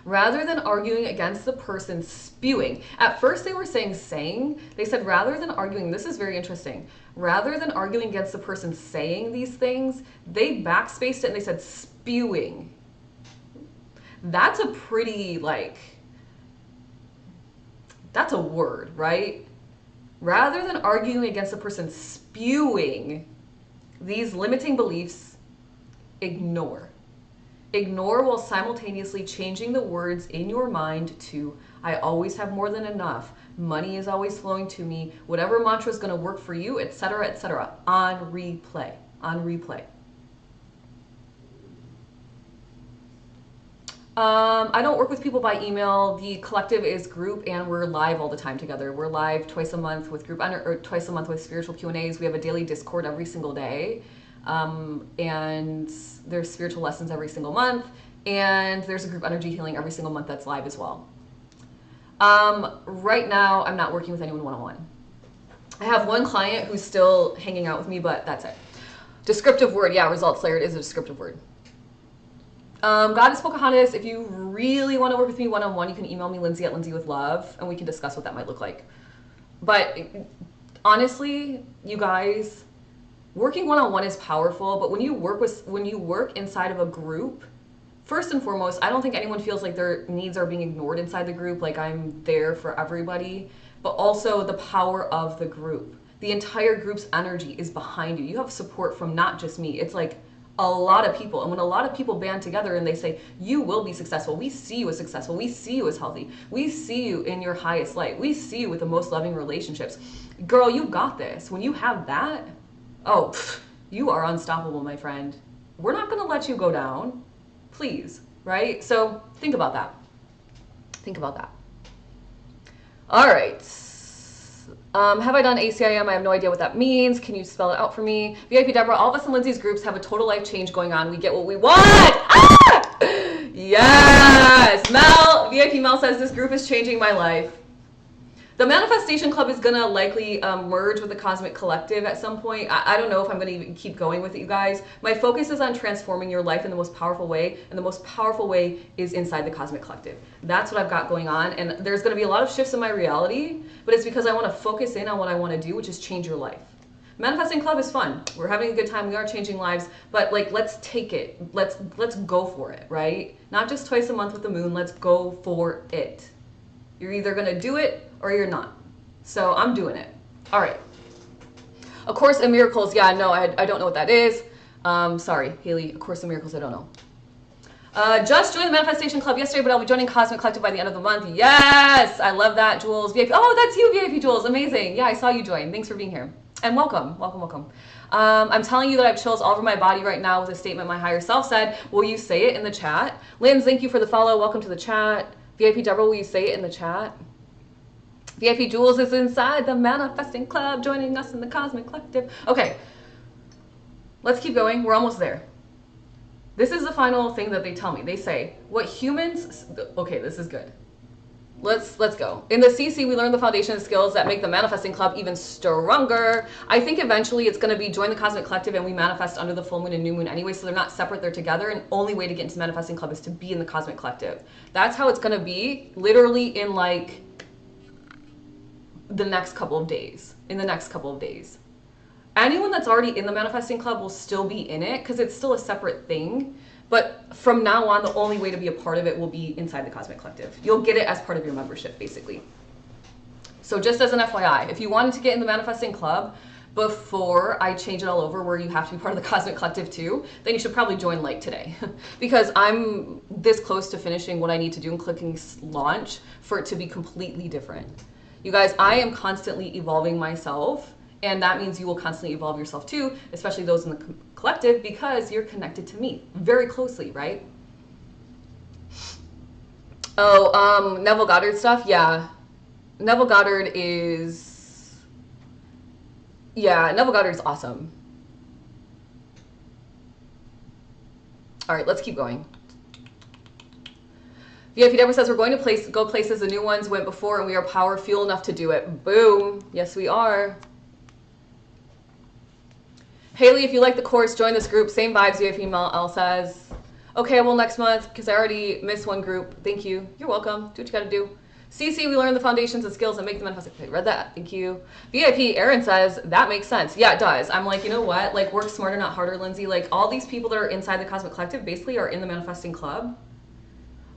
Rather than arguing against the person spewing. At first they were saying, they said rather than arguing, this is very interesting. Rather than arguing against the person saying these things, they backspaced it and they said spewing. That's a pretty, that's a word, right? Rather than arguing against the person spewing these limiting beliefs, ignore. Ignore while simultaneously changing the words in your mind to, I always have more than enough, money is always flowing to me, whatever mantra is going to work for you, etc., on replay, on replay. I don't work with people by email. The collective is group and we're live all the time together. We're live twice a month with group, or twice a month with spiritual Q&As. We have a daily Discord every single day. And there's spiritual lessons every single month. And there's a group energy healing every single month that's live as well. Right now, I'm not working with anyone one-on-one. I have one client who's still hanging out with me, but that's it. Descriptive word. Yeah, results layered is a descriptive word. Goddess Pocahontas, if you really want to work with me one-on-one, you can email me, Lindsay at Lindsay with Love, and we can discuss what that might look like. But honestly, you guys, working one-on-one is powerful, but when you work inside of a group, first and foremost, I don't think anyone feels like their needs are being ignored inside the group, like I'm there for everybody, but also the power of the group. The entire group's energy is behind you. You have support from not just me. It's like a lot of people. And when a lot of people band together and they say, you will be successful. We see you as successful. We see you as healthy. We see you in your highest light. We see you with the most loving relationships. Girl, you got this. When you have that, oh, you are unstoppable, my friend. We're not going to let you go down. Please, right? So think about that. Think about that. All right. Have I done ACIM? I have no idea what that means. Can you spell it out for me? VIP Deborah, all of us in Lindsay's groups have a total life change going on. We get what we want. Ah! Yes. Mel, VIP Mel says this group is changing my life. The Manifestation Club is gonna likely merge with the Cosmic Collective at some point. I don't know if I'm gonna even keep going with it, you guys. My focus is on transforming your life in the most powerful way, and the most powerful way is inside the Cosmic Collective. That's what I've got going on, and there's gonna be a lot of shifts in my reality, but it's because I wanna focus in on what I wanna do, which is change your life. Manifesting Club is fun. We're having a good time. We are changing lives, but let's take it. Let's go for it, right? Not just twice a month with the moon. Let's go for it. You're either gonna do it or you're not. So I'm doing it. All right. A Course in Miracles. Yeah, no, I don't know what that is. Sorry, Haley. A Course in Miracles, I don't know. Just joined the Manifestation Club yesterday, but I'll be joining Cosmic Collective by the end of the month. Yes! I love that, Jules. VIP. Oh, that's you, VIP Jules. Amazing. Yeah, I saw you join. Thanks for being here. And welcome, welcome, welcome. I'm telling you that I have chills all over my body right now with a statement my higher self said. Will you say it in the chat? Linz, thank you for the follow. Welcome to the chat. VIP Deborah, will you say it in the chat? VIP Jules is inside the Manifesting Club, joining us in the Cosmic Collective. Okay, let's keep going. We're almost there. This is the final thing that they tell me. They say, what humans, okay, this is good. Let's go. In the CC, we learn the foundation skills that make the Manifesting Club even stronger. I think eventually it's going to be join the Cosmic Collective and we manifest under the full moon and new moon anyway, so they're not separate, they're together, and only way to get into the Manifesting Club is to be in the Cosmic Collective. That's how it's going to be, literally in like the next couple of days. Anyone that's already in the Manifesting Club will still be in it because it's still a separate thing. But from now on, the only way to be a part of it will be inside the Cosmic Collective. You'll get it as part of your membership, basically. So just as an FYI, if you wanted to get in the Manifesting Club before I change it all over where you have to be part of the Cosmic Collective too, then you should probably join like today. Because I'm this close to finishing what I need to do and clicking launch for it to be completely different. You guys, I am constantly evolving myself. And that means you will constantly evolve yourself too, especially those in the collective, because you're connected to me very closely, right? Oh, Neville Goddard stuff? Yeah. Neville Goddard is awesome. All right, let's keep going. VIP Deborah says we're going to go places the new ones went before, and we are power fuel enough to do it. Boom. Yes, we are. Haley, if you like the course, join this group. Same vibes, VIP L says. Okay, well, next month, because I already missed one group. Thank you. You're welcome. Do what you got to do. CC, we learn the foundations and skills that make the manifest. Okay, read that. Thank you. VIP, Aaron says, that makes sense. Yeah, it does. I'm like, you know what? Like, work smarter, not harder, Lindsay. Like, all these people that are inside the Cosmic Collective basically are in the Manifesting Club.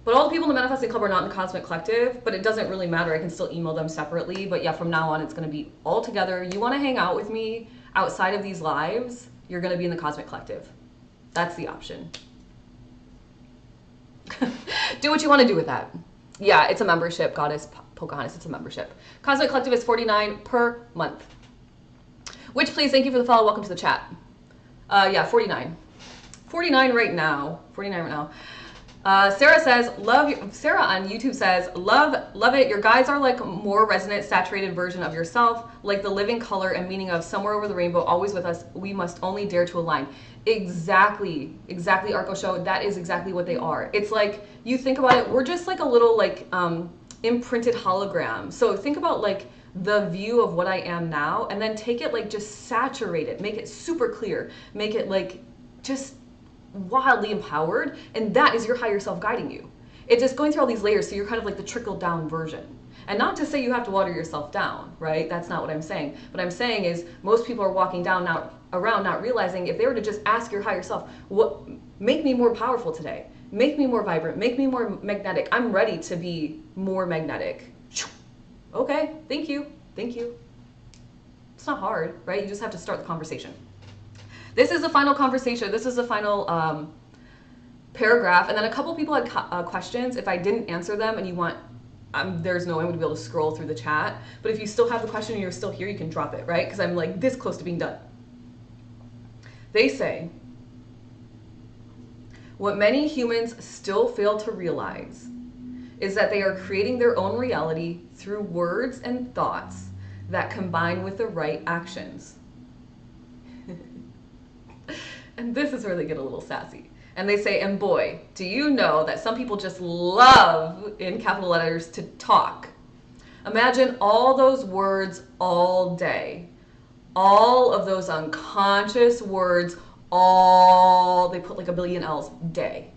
But all the people in the Manifesting Club are not in the Cosmic Collective, but it doesn't really matter. I can still email them separately. But yeah, from now on, it's going to be all together. You want to hang out with me outside of these lives, you're going to be in the Cosmic Collective. That's the option. Do what you want to do with that. Yeah, it's a membership. Goddess Pocahontas, it's a membership. Cosmic Collective is $49 per month. Which, please, thank you for the follow. Welcome to the chat. Yeah, 49. 49 right now. 49 right now. Sarah says, Sarah on YouTube says, love it. Your guides are like more resonant, saturated version of yourself, like the living color and meaning of somewhere over the rainbow, always with us. We must only dare to align. Exactly, Arco Show. That is exactly what they are. It's like, you think about it, we're just like a little like imprinted hologram. So think about like the view of what I am now, and then take it like just saturate it, make it super clear, make it like just wildly empowered, and that is your higher self guiding you. It's just going through all these layers, so you're kind of like the trickled down version. And not to say you have to water yourself down, right? That's not what I'm saying. What I'm saying is most people are walking down around not realizing if they were to just ask your higher self, what make me more powerful today, make me more vibrant, make me more magnetic. I'm ready to be more magnetic. Okay, thank you. It's not hard, right? You just have to start the conversation. This is the final conversation. This is the final paragraph. And then a couple people had questions. If I didn't answer them and you want, there's no way I'm going to be able to scroll through the chat. But if you still have the question and you're still here, you can drop it, right? Because I'm like this close to being done. They say, what many humans still fail to realize is that they are creating their own reality through words and thoughts that combine with the right actions. And this is where they get a little sassy. And they say, and boy, do you know that some people just love, in capital letters, to talk. Imagine all those words all day. All of those unconscious words, they put like a billion L's, day.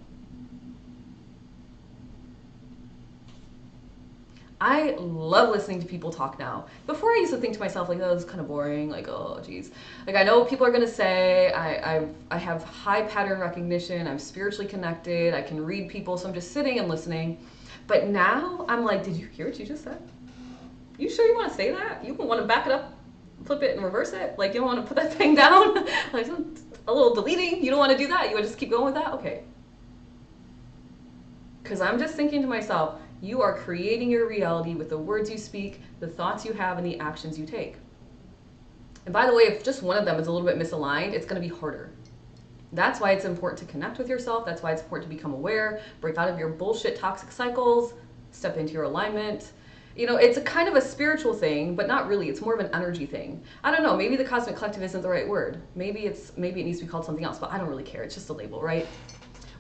I love listening to people talk now. Before I used to think to myself, like, oh, this is kind of boring, like, oh, geez. Like, I know what people are going to say, I have high pattern recognition, I'm spiritually connected, I can read people, so I'm just sitting and listening. But now, I'm like, did you hear what you just said? You sure you want to say that? You want to back it up, flip it, and reverse it? Like, you don't want to put that thing down? Like, a little deleting? You don't want to do that? You want to just keep going with that? Okay. Because I'm just thinking to myself, you are creating your reality with the words you speak, the thoughts you have, and the actions you take. And by the way, if just one of them is a little bit misaligned, it's going to be harder. That's why it's important to connect with yourself. That's why it's important to become aware, break out of your bullshit toxic cycles, step into your alignment. You know, it's a kind of a spiritual thing, but not really. It's more of an energy thing. I don't know. Maybe the cosmic collective isn't the right word. Maybe it needs to be called something else, but I don't really care. It's just a label, right?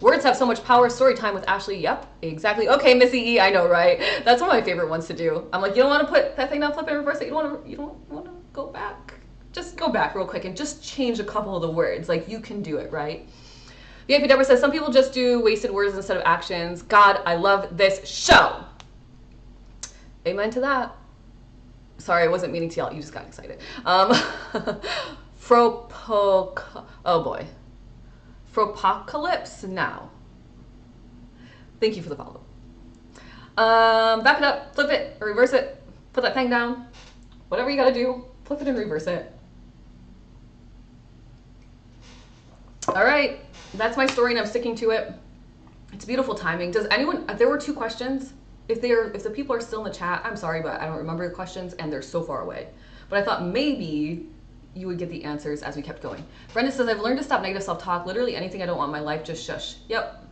Words have so much power. Story time with Ashley. Yep, exactly. Okay, Missy E. I know, right? That's one of my favorite ones to do. I'm like, you don't want to put that thing down, flip it, reverse it. You don't want to go back. Just go back real quick and just change a couple of the words. Like, you can do it, right? VIP Deborah says, some people just do wasted words instead of actions. God, I love this show. Amen to that. Sorry, I wasn't meaning to yell. You just got excited. Oh boy. Fropocalypse now. Thank you for the follow. Back it up, flip it, or reverse it. Put that thing down. Whatever you gotta do, flip it and reverse it. All right, that's my story and I'm sticking to it. It's beautiful timing. Does anyone, there were 2 questions. If the people are still in the chat, I'm sorry, but I don't remember the questions and they're so far away. But I thought maybe you would get the answers as we kept going. Brenda says, I've learned to stop negative self-talk. Literally anything I don't want in my life, just shush. Yep.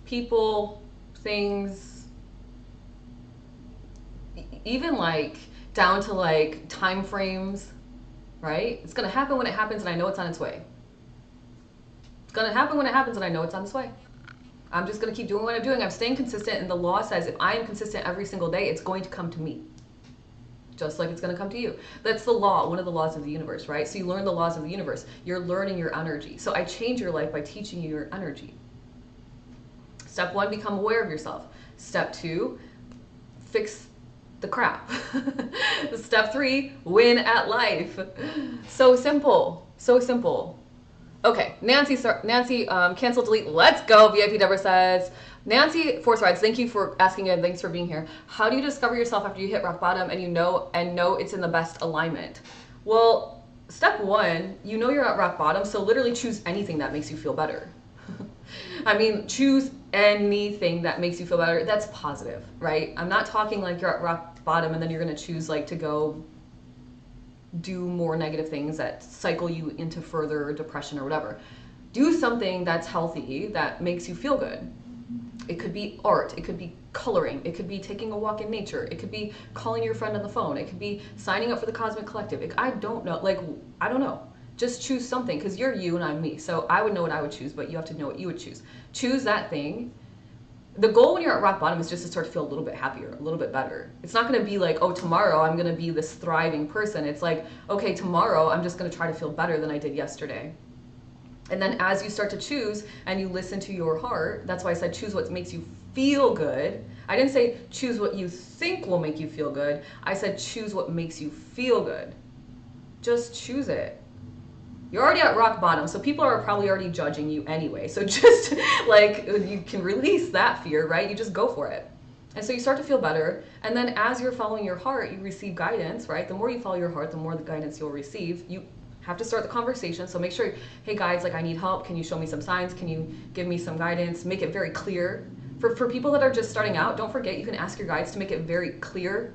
People, things, even like down to like time frames, right? It's gonna happen when it happens and I know it's on its way. It's gonna happen when it happens and I know it's on its way. I'm just gonna keep doing what I'm doing. I'm staying consistent, and the law says if I am consistent every single day, it's going to come to me. Just like it's gonna come to you. That's the law, one of the laws of the universe, right? So you learn the laws of the universe. You're learning your energy. So I change your life by teaching you your energy. Step 1, become aware of yourself. Step 2, fix the crap. Step 3, win at life. So simple, so simple. Okay, Nancy, cancel, delete, let's go. VIP Deborah says, Nancy Force Rides, thank you for asking and thanks for being here. How do you discover yourself after you hit rock bottom and know it's in the best alignment? Well, step 1, you know you're at rock bottom, so literally choose anything that makes you feel better. I mean, choose anything that makes you feel better. That's positive, right? I'm not talking like you're at rock bottom and then you're gonna choose like to go do more negative things that cycle you into further depression or whatever. Do something that's healthy, that makes you feel good. It could be art, it could be coloring, it could be taking a walk in nature, it could be calling your friend on the phone, it could be signing up for the Cosmic Collective. I don't know, like, I don't know. Just choose something, because you're you and I'm me. So I would know what I would choose, but you have to know what you would choose. Choose that thing. The goal when you're at rock bottom is just to start to feel a little bit happier, a little bit better. It's not going to be like, oh, tomorrow I'm going to be this thriving person. It's like, okay, tomorrow I'm just going to try to feel better than I did yesterday. And then as you start to choose and you listen to your heart, that's why I said choose what makes you feel good. I didn't say choose what you think will make you feel good. I said choose what makes you feel good. Just choose it. You're already at rock bottom, so people are probably already judging you anyway. So just like, you can release that fear, right? You just go for it. And so you start to feel better. And then as you're following your heart, you receive guidance, right? The more you follow your heart, the more the guidance you'll receive. You have to start the conversation. So make sure, hey guys, like I need help. Can you show me some signs? Can you give me some guidance? Make it very clear. For people that are just starting out, don't forget you can ask your guides to make it very clear.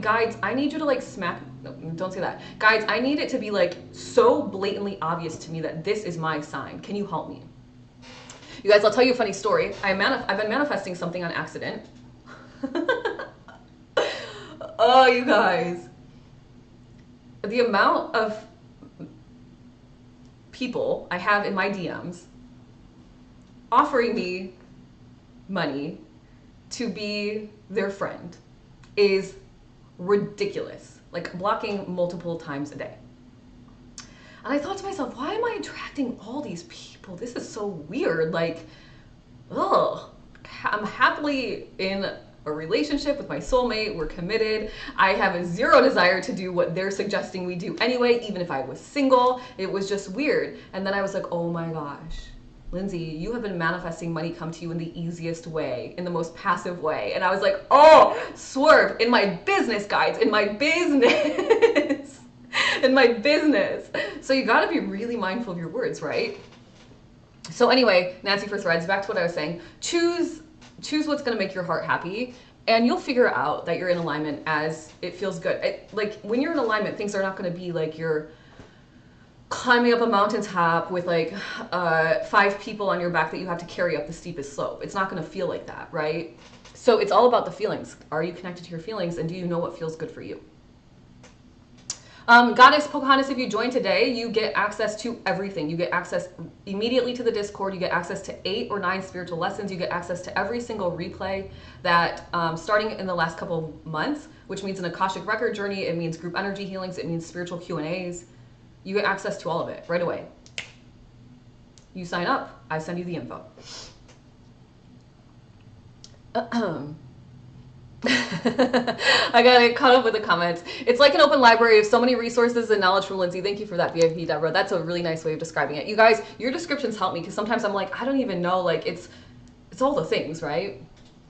Guides, I need you to like smack, no, don't say that. Guides, I need it to be like so blatantly obvious to me that this is my sign. Can you help me? You guys, I'll tell you a funny story. I've been manifesting something on accident. Oh, you guys. The amount of people I have in my DMs offering me money to be their friend is ridiculous, like blocking multiple times a day. And I thought to myself, why am I attracting all these people? This is so weird. Like, ugh. I'm happily in a relationship with my soulmate. We're committed. I have a zero desire to do what they're suggesting we do anyway, even if I was single. It was just weird. And then I was like, oh my gosh, Lindsay, you have been manifesting money come to you in the easiest way, in the most passive way. And I was like, oh, swerve, in my business, guys, in my business, in my business. So you gotta be really mindful of your words, right? So anyway, Nancy for Threads, back to what I was saying. Choose what's going to make your heart happy, and you'll figure out that you're in alignment as it feels good. Like when you're in alignment, things are not going to be like you're climbing up a mountaintop with like 5 people on your back that you have to carry up the steepest slope. It's not going to feel like that, right? So it's all about the feelings. Are you connected to your feelings, and do you know what feels good for you? Goddess Pocahontas, if you join today, you get access to everything. You get access immediately to the Discord. You get access to 8 or 9 spiritual lessons. You get access to every single replay that starting in the last couple of months, which means an Akashic record journey. It means group energy healings. It means spiritual Q&As. You get access to all of it right away. You sign up, I send you the info. I got caught up with the comments. It's like an open library of so many resources and knowledge from Lindsay. Thank you for that, VIP Deborah. That's a really nice way of describing it. You guys, your descriptions help me because sometimes I'm like, I don't even know, like it's all the things, right?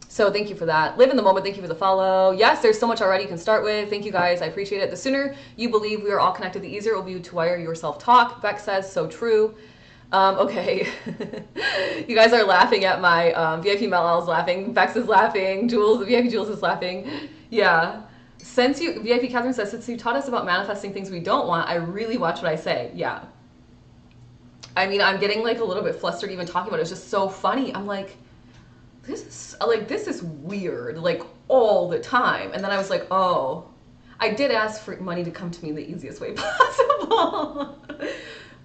So thank you for that. Live in the moment. Thank you for the follow. Yes, there's so much already you can start with. Thank you guys. I appreciate it. The sooner you believe we are all connected, the easier it will be to wire your self-talk. Beck says, so true. Okay. You guys are laughing at my VIP Mel is laughing. Bex is laughing. Jules, VIP Jules is laughing. Yeah. VIP Catherine says, since you taught us about manifesting things we don't want, I really watch what I say. Yeah. I mean, I'm getting like a little bit flustered even talking about it. It's just so funny. I'm like, this is weird, like all the time. And then I was like, oh, I did ask for money to come to me in the easiest way possible.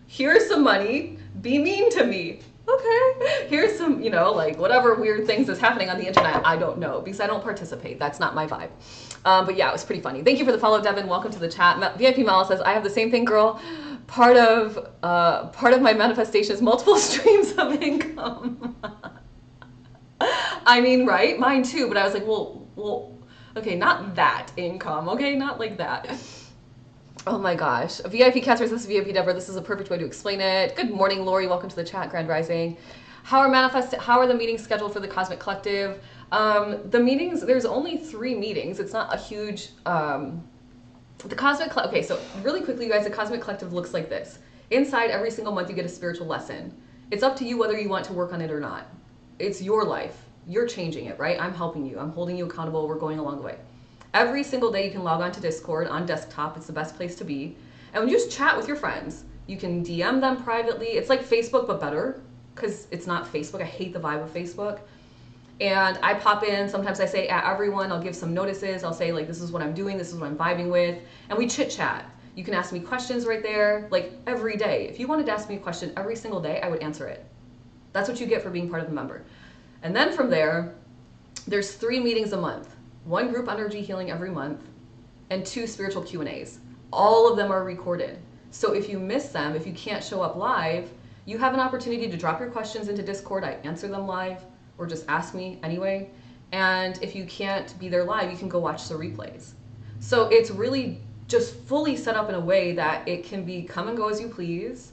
Here's some money, be mean to me. Okay, here's some, you know, like whatever weird things is happening on the internet, I don't know because I don't participate. That's not my vibe. But yeah, it was pretty funny. Thank you for the follow, Devin. Welcome to the chat. VIP Mala says, I have the same thing, girl. Part of my manifestation is multiple streams of income. I mean, right? Mine too, but I was like, well, okay, not that income, okay? Not like that. Oh my gosh. VIP Catherine, this is VIP Deborah. This is a perfect way to explain it. Good morning, Lori. Welcome to the chat, Grand Rising. How are the meetings scheduled for the Cosmic Collective? The meetings, there's only 3 meetings. It's not a huge, okay, so really quickly, you guys, the Cosmic Collective looks like this. Inside, every single month, you get a spiritual lesson. It's up to you whether you want to work on it or not. It's your life. You're changing it, right? I'm helping you. I'm holding you accountable. We're going along the way. Every single day you can log on to Discord on desktop. It's the best place to be. And when you just chat with your friends, you can DM them privately. It's like Facebook, but better because it's not Facebook. I hate the vibe of Facebook. And I pop in. Sometimes I say at everyone. I'll give some notices. I'll say like, this is what I'm doing. This is what I'm vibing with. And we chit chat. You can ask me questions right there, like every day. If you wanted to ask me a question every single day, I would answer it. That's what you get for being part of a member. And then from there, there's 3 meetings a month. 1 group energy healing every month, and 2 spiritual Q&As. All of them are recorded. So if you miss them, if you can't show up live, you have an opportunity to drop your questions into Discord. I answer them live, or just ask me anyway. And if you can't be there live, you can go watch the replays. So it's really just fully set up in a way that it can be come and go as you please.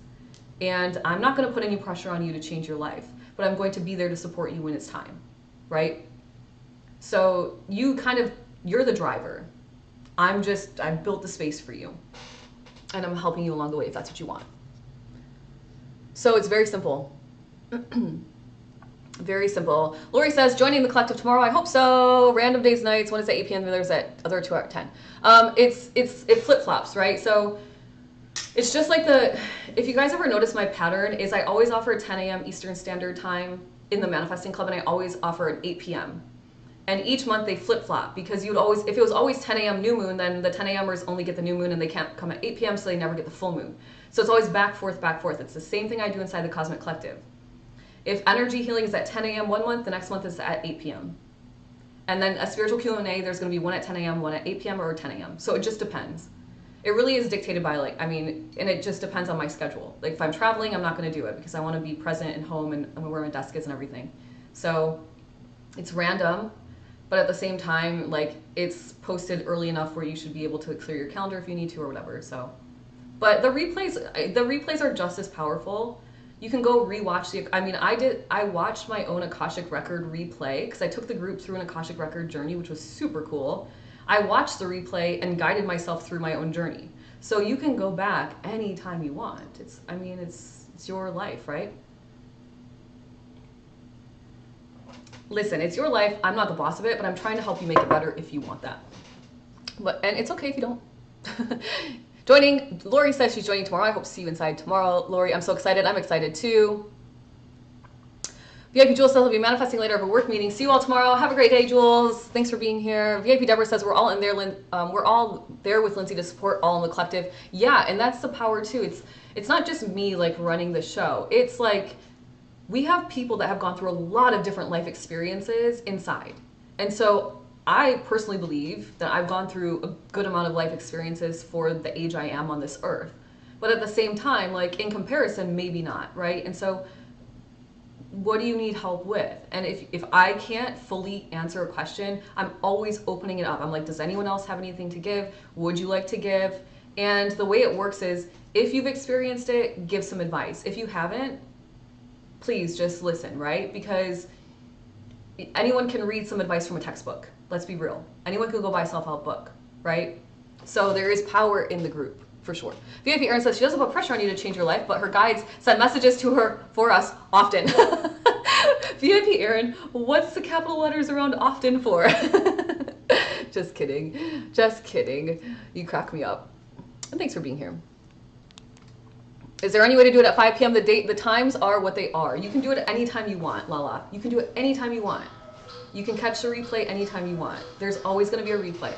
And I'm not going to put any pressure on you to change your life, but I'm going to be there to support you when it's time, right? So you're the driver. I've built the space for you, and I'm helping you along the way if that's what you want. So it's very simple. Very simple. Lori says, joining the collective tomorrow. I hope so. Random days, nights. One is at 8 p.m. The other is at other 2 at 10. It flip-flops, right? So it's just like if you guys ever notice my pattern is I always offer 10 a.m. Eastern Standard Time in the Manifesting Club, and I always offer at 8 p.m. And each month they flip-flop because if it was always 10 a.m. new moon, then the 10 a.m.ers only get the new moon and they can't come at 8 p.m. so they never get the full moon. So it's always back, forth, back, forth. It's the same thing I do inside the Cosmic Collective. If energy healing is at 10 a.m. one month, the next month is at 8 p.m. And then a spiritual Q&A, there's going to be one at 10 a.m., one at 8 p.m., or 10 a.m. So it just depends. It really is dictated by and it just depends on my schedule. Like if I'm traveling, I'm not going to do it because I want to be present and home and where my desk is and everything. So it's random, but at the same time, like it's posted early enough where you should be able to clear your calendar if you need to or whatever. So, but the replays are just as powerful. You can go rewatch I watched my own Akashic Record replay because I took the group through an Akashic Record journey, which was super cool. I watched the replay and guided myself through my own journey. So you can go back anytime you want. It's your life, right? Listen, it's your life. I'm not the boss of it, but I'm trying to help you make it better if you want that. And it's okay if you don't. Joining, Lori says she's joining tomorrow. I hope to see you inside tomorrow. Lori, I'm so excited. I'm excited too. VIP Jules says, I'll be manifesting later of a work meeting. See you all tomorrow. Have a great day, Jules. Thanks for being here. VIP Deborah says, we're all in there. We're all there with Lindsay to support all in the collective. Yeah, and that's the power too. It's not just me like running the show. It's like we have people that have gone through a lot of different life experiences inside. And so I personally believe that I've gone through a good amount of life experiences for the age I am on this earth. But at the same time, like in comparison, maybe not, right? And so what do you need help with? And if I can't fully answer a question, I'm always opening it up. I'm like, does anyone else have anything to give? Would you like to give? And the way it works is, if you've experienced it, give some advice. If you haven't, please just listen, right? Because anyone can read some advice from a textbook. Let's be real. Anyone can go buy a self-help book, right? So there is power in the group, for sure. VIP Erin says she doesn't put pressure on you to change your life, but her guides send messages to her for us often. VIP Erin, what's the capital letters around often for? Just kidding. Just kidding. You crack me up. And thanks for being here. Is there any way to do it at 5 p.m.? The times are what they are. You can do it anytime you want, Lala. You can do it anytime you want. You can catch the replay anytime you want. There's always going to be a replay.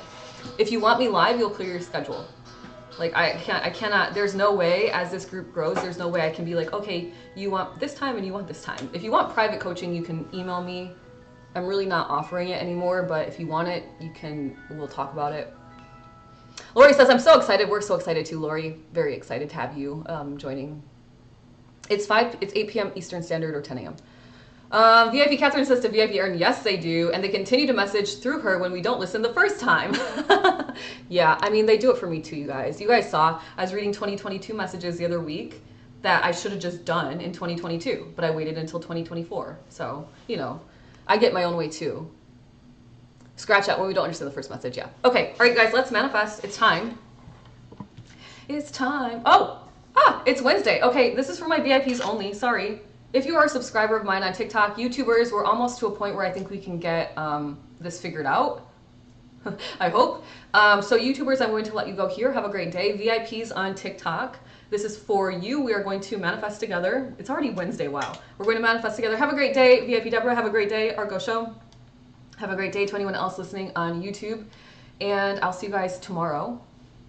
If you want me live, you'll clear your schedule. Like I cannot, there's no way as this group grows, there's no way I can be like, okay, you want this time and you want this time. If you want private coaching, you can email me. I'm really not offering it anymore, but if you want it, we'll talk about it. Lori says, I'm so excited. We're so excited too, Lori. Very excited to have you joining. It's 8 p.m. Eastern Standard or 10 a.m. VIP Catherine says to VIP Erin, yes, they do. And they continue to message through her when we don't listen the first time. Yeah, I mean, they do it for me too, you guys. You guys saw, I was reading 2022 messages the other week that I should have just done in 2022, but I waited until 2024. So, you know, I get my own way too. Scratch out when we don't understand the first message, yeah. Okay, all right, guys, let's manifest. It's time. It's time. It's Wednesday. Okay, this is for my VIPs only, sorry. If you are a subscriber of mine on TikTok, YouTubers, we're almost to a point where I think we can get this figured out. I hope. So YouTubers, I'm going to let you go here. Have a great day. VIPs on TikTok, this is for you. We are going to manifest together. It's already Wednesday, wow. We're going to manifest together. Have a great day. VIP Deborah, have a great day. Argo Show. Have a great day to anyone else listening on YouTube. And I'll see you guys tomorrow.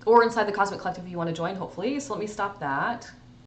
Or inside the Cosmic Collective if you want to join, hopefully. So let me stop that.